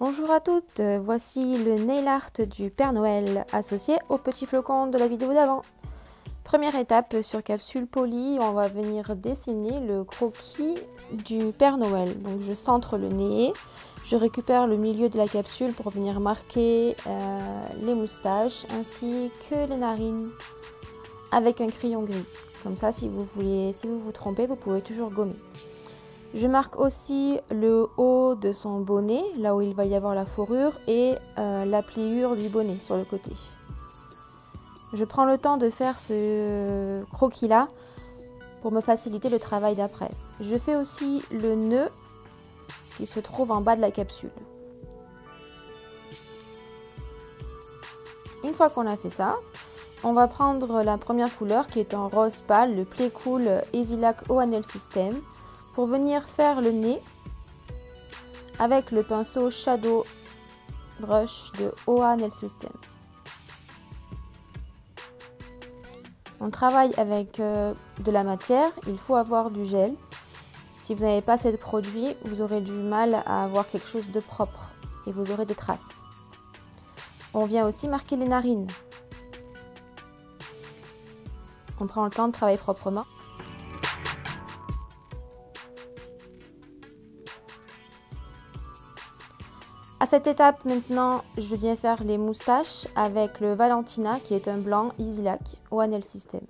Bonjour à toutes, voici le nail art du Père Noël associé au petit flocon de la vidéo d'avant. Première étape, sur capsule polie, on va venir dessiner le croquis du Père Noël. Donc je centre le nez, je récupère le milieu de la capsule pour venir marquer les moustaches ainsi que les narines avec un crayon gris. Comme ça, si vous vous trompez, vous pouvez toujours gommer. Je marque aussi le haut de son bonnet, là où il va y avoir la fourrure, et la pliure du bonnet sur le côté. Je prends le temps de faire ce croquis-là pour me faciliter le travail d'après. Je fais aussi le nœud qui se trouve en bas de la capsule. Une fois qu'on a fait ça, on va prendre la première couleur qui est en rose pâle, le Playcool EasyLac O-Nail System, pour venir faire le nez avec le pinceau Shadow Brush de O-Nail System. On travaille avec de la matière, il faut avoir du gel. Si vous n'avez pas assez de produit, vous aurez du mal à avoir quelque chose de propre et vous aurez des traces. On vient aussi marquer les narines. On prend le temps de travailler proprement. À cette étape maintenant, je viens faire les moustaches avec le Valentina qui est un blanc EasyLac O-Nail System.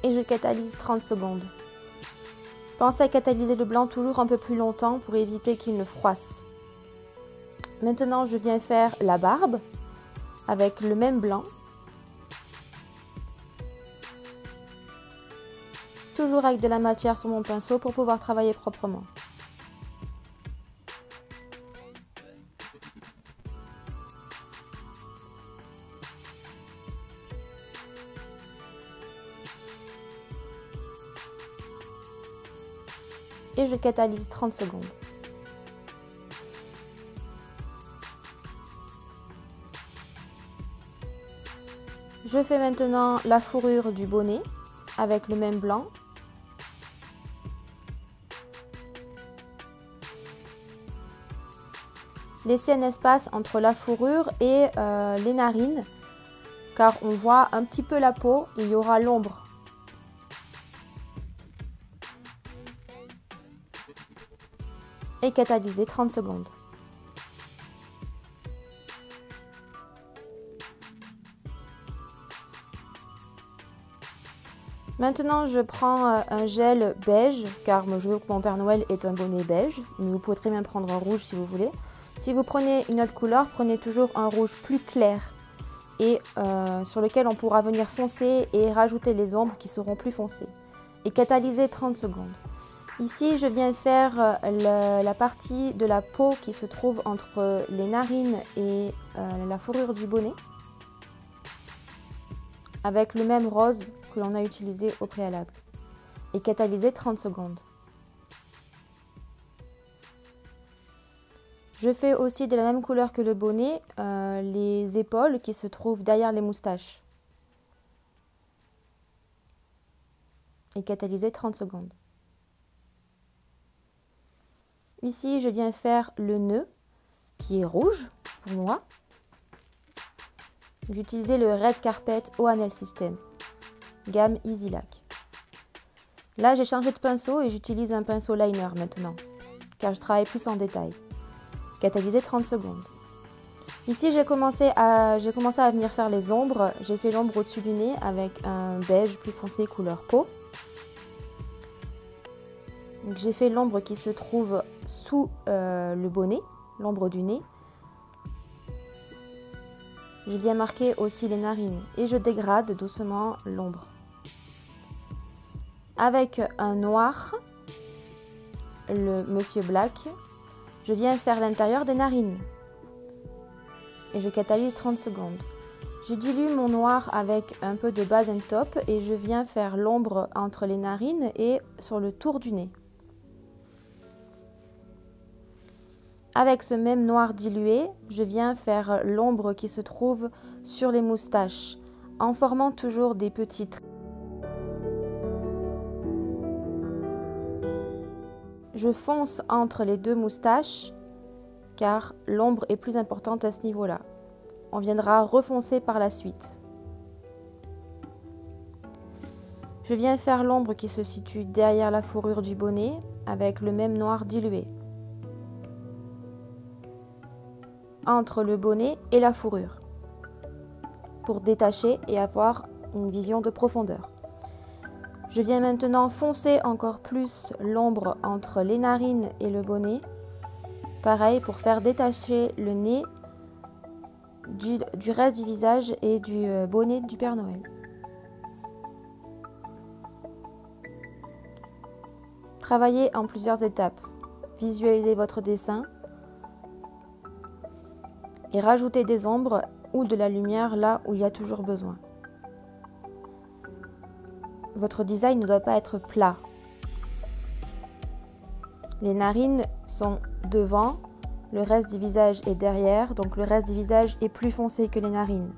Et je catalyse 30 secondes. Pensez à catalyser le blanc toujours un peu plus longtemps pour éviter qu'il ne froisse. Maintenant, je viens faire la barbe avec le même blanc. Toujours avec de la matière sur mon pinceau pour pouvoir travailler proprement. Et je catalyse 30 secondes. Je fais maintenant la fourrure du bonnet avec le même blanc. Laissez un espace entre la fourrure et les narines, car on voit un petit peu la peau, il y aura l'ombre. Et catalyser 30 secondes. Maintenant, je prends un gel beige, car je veux que mon Père Noël ait un bonnet beige, mais vous pouvez très bien prendre un rouge si vous voulez. Si vous prenez une autre couleur, prenez toujours un rouge plus clair et sur lequel on pourra venir foncer et rajouter les ombres qui seront plus foncées. Et catalyser 30 secondes. Ici, je viens faire la partie de la peau qui se trouve entre les narines et la fourrure du bonnet avec le même rose que l'on a utilisé au préalable et catalyser 30 secondes. Je fais aussi de la même couleur que le bonnet les épaules qui se trouvent derrière les moustaches et catalyser 30 secondes. Ici, je viens faire le nœud qui est rouge pour moi. J'utilisais le Red Carpet O-Nail System, gamme EasyLac. Là, j'ai changé de pinceau et j'utilise un pinceau liner maintenant, car je travaille plus en détail. Catalyser 30 secondes. Ici, j'ai commencé à venir faire les ombres. J'ai fait l'ombre au-dessus du nez avec un beige plus foncé couleur peau. J'ai fait l'ombre qui se trouve sous le bonnet, l'ombre du nez. Je viens marquer aussi les narines et je dégrade doucement l'ombre. Avec un noir, le Monsieur Black, je viens faire l'intérieur des narines. et je catalyse 30 secondes. Je dilue mon noir avec un peu de base and top et je viens faire l'ombre entre les narines et sur le tour du nez. Avec ce même noir dilué, je viens faire l'ombre qui se trouve sur les moustaches en formant toujours des petits traits. Je fonce entre les deux moustaches car l'ombre est plus importante à ce niveau-là. On viendra refoncer par la suite. Je viens faire l'ombre qui se situe derrière la fourrure du bonnet avec le même noir dilué. Entre le bonnet et la fourrure pour détacher et avoir une vision de profondeur. Je viens maintenant foncer encore plus l'ombre entre les narines et le bonnet. Pareil pour faire détacher le nez du reste du visage et du bonnet du Père Noël. Travaillez en plusieurs étapes. Visualisez votre dessin et rajoutez des ombres ou de la lumière là où il y a toujours besoin. Votre design ne doit pas être plat. Les narines sont devant, le reste du visage est derrière, donc le reste du visage est plus foncé que les narines.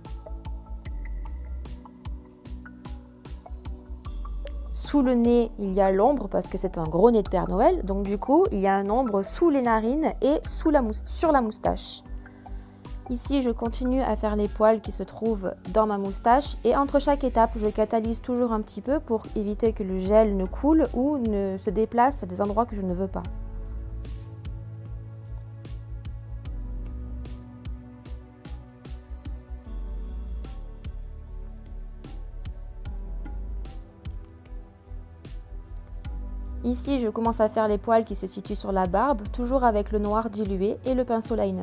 Sous le nez, il y a l'ombre parce que c'est un gros nez de Père Noël, donc du coup, il y a une ombre sous les narines et sur la moustache. Ici, je continue à faire les poils qui se trouvent dans ma moustache et entre chaque étape, je catalyse toujours un petit peu pour éviter que le gel ne coule ou ne se déplace à des endroits que je ne veux pas. Ici, je commence à faire les poils qui se situent sur la barbe, toujours avec le noir dilué et le pinceau liner.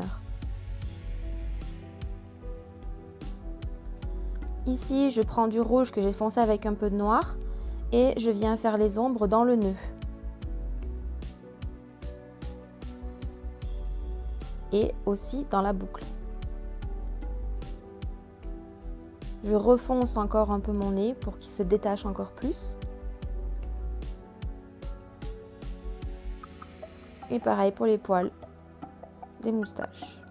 Ici, je prends du rouge que j'ai foncé avec un peu de noir et je viens faire les ombres dans le nœud. Et aussi dans la boucle. Je refonce encore un peu mon nez pour qu'il se détache encore plus. Et pareil pour les poils, des moustaches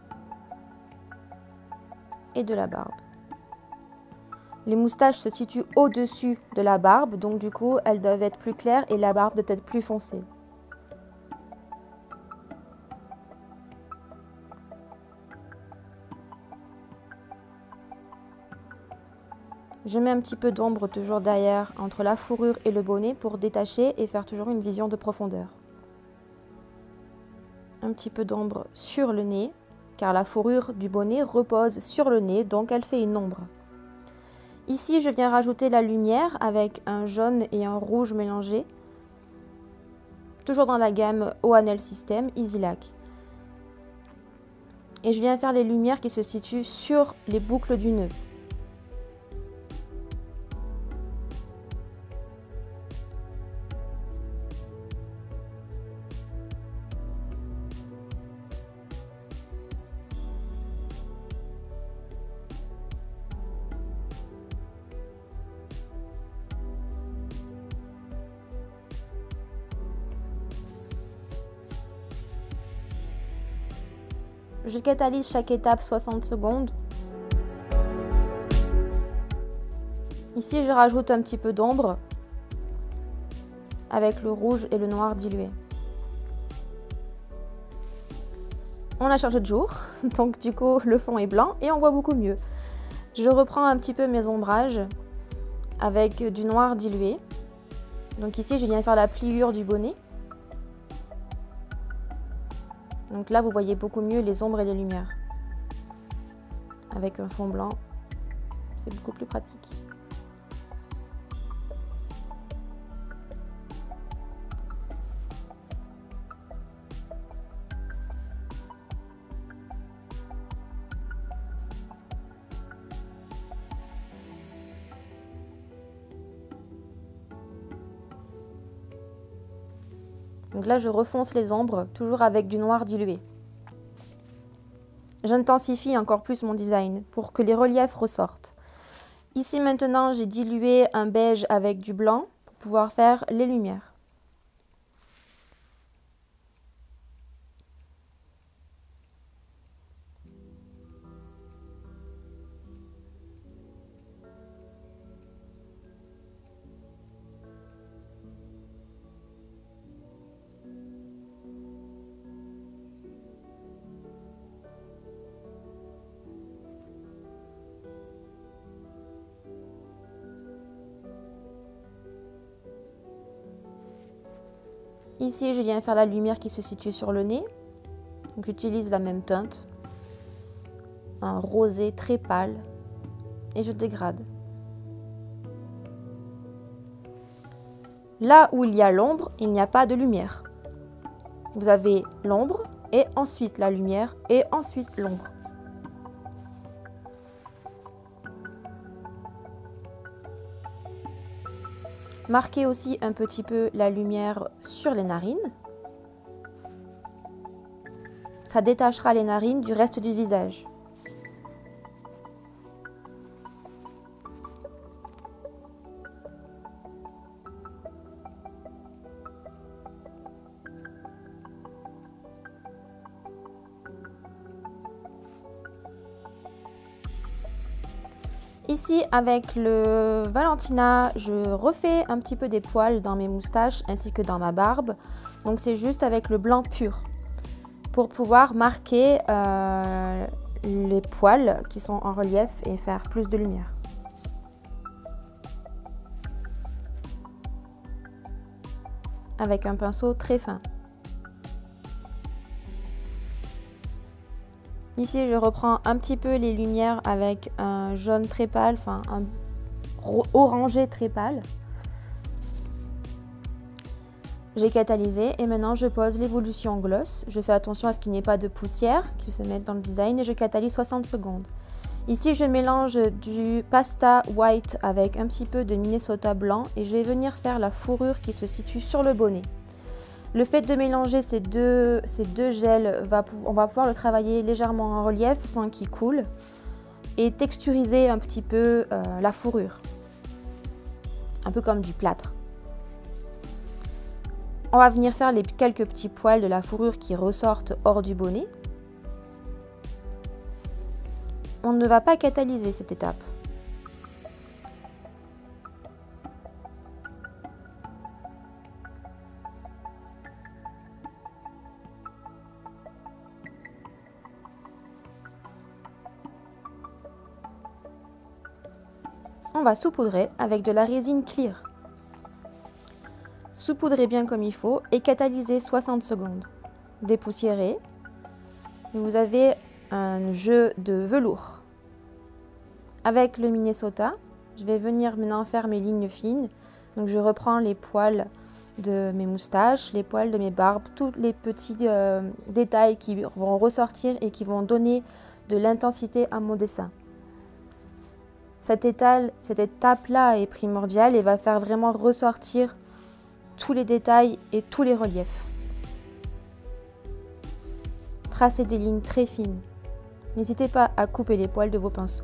et de la barbe. Les moustaches se situent au-dessus de la barbe, donc du coup, elles doivent être plus claires et la barbe doit être plus foncée. Je mets un petit peu d'ombre toujours derrière, entre la fourrure et le bonnet pour détacher et faire toujours une vision de profondeur. Un petit peu d'ombre sur le nez, car la fourrure du bonnet repose sur le nez, donc elle fait une ombre. Ici, je viens rajouter la lumière avec un jaune et un rouge mélangé, toujours dans la gamme O'Hanel System Easy Lac. Et je viens faire les lumières qui se situent sur les boucles du nœud. Je catalyse chaque étape 60 secondes. Ici, je rajoute un petit peu d'ombre avec le rouge et le noir dilué. On a changé de jour, donc du coup, le fond est blanc et on voit beaucoup mieux. Je reprends un petit peu mes ombrages avec du noir dilué. Donc ici, je viens faire la pliure du bonnet. Donc là, vous voyez beaucoup mieux les ombres et les lumières. Avec un fond blanc, c'est beaucoup plus pratique. Donc là, je refonce les ombres, toujours avec du noir dilué. j'intensifie encore plus mon design pour que les reliefs ressortent. Ici maintenant, j'ai dilué un beige avec du blanc pour pouvoir faire les lumières. Ici, je viens faire la lumière qui se situe sur le nez. J'utilise la même teinte, un rosé très pâle, et je dégrade. Là où il y a l'ombre, il n'y a pas de lumière. Vous avez l'ombre, et ensuite la lumière, et ensuite l'ombre. Marquez aussi un petit peu la lumière sur les narines. Ça détachera les narines du reste du visage. Ici, avec le Valentina, je refais un petit peu des poils dans mes moustaches ainsi que dans ma barbe. Donc c'est juste avec le blanc pur pour pouvoir marquer les poils qui sont en relief et faire plus de lumière. Avec un pinceau très fin. Ici, je reprends un petit peu les lumières avec un jaune très pâle, enfin un orangé très pâle. J'ai catalysé et maintenant je pose l'évolution gloss. Je fais attention à ce qu'il n'y ait pas de poussière qui se mette dans le design et je catalyse 60 secondes. Ici, je mélange du pasta white avec un petit peu de Minnesota blanc et je vais venir faire la fourrure qui se situe sur le bonnet. Le fait de mélanger ces deux gels, on va pouvoir le travailler légèrement en relief sans qu'il coule et texturiser un petit peu la fourrure, un peu comme du plâtre. On va venir faire quelques petits poils de la fourrure qui ressortent hors du bonnet. On ne va pas catalyser cette étape. On va saupoudrer avec de la résine clear. Saupoudrez bien comme il faut et catalysez 60 secondes. Dépoussiérez. Vous avez un jeu de velours. Avec le Minnesota, je vais venir maintenant faire mes lignes fines. Donc je reprends les poils de mes moustaches, les poils de mes barbes, tous les petits détails qui vont ressortir et qui vont donner de l'intensité à mon dessin. Cette étape-là est primordiale et va faire vraiment ressortir tous les détails et tous les reliefs. Tracez des lignes très fines. N'hésitez pas à couper les poils de vos pinceaux.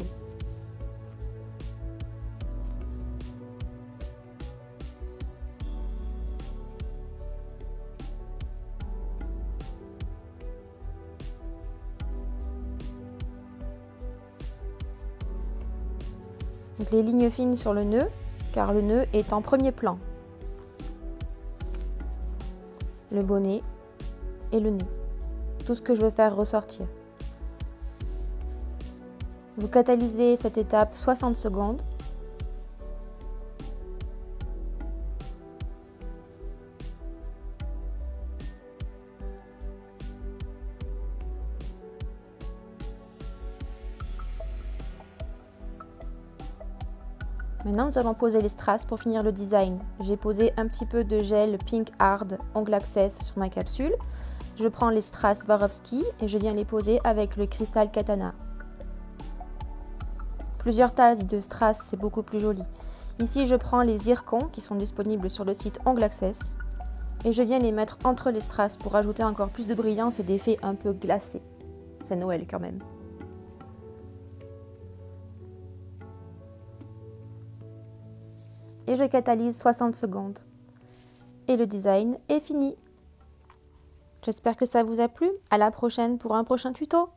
Donc les lignes fines sur le nœud, car le nœud est en premier plan. Le bonnet et le nez. Tout ce que je veux faire ressortir. Vous catalysez cette étape 60 secondes. Maintenant, nous allons poser les strass pour finir le design. J'ai posé un petit peu de gel Pink Hard Ongle Access sur ma capsule. Je prends les strass Swarovski et je viens les poser avec le cristal Katana. Plusieurs tailles de strass, c'est beaucoup plus joli. Ici, je prends les zircons qui sont disponibles sur le site Ongle Access et je viens les mettre entre les strass pour ajouter encore plus de brillance et d'effet un peu glacé. c'est Noël quand même. Et je catalyse 60 secondes. Et le design est fini. J'espère que ça vous a plu. À la prochaine pour un prochain tuto.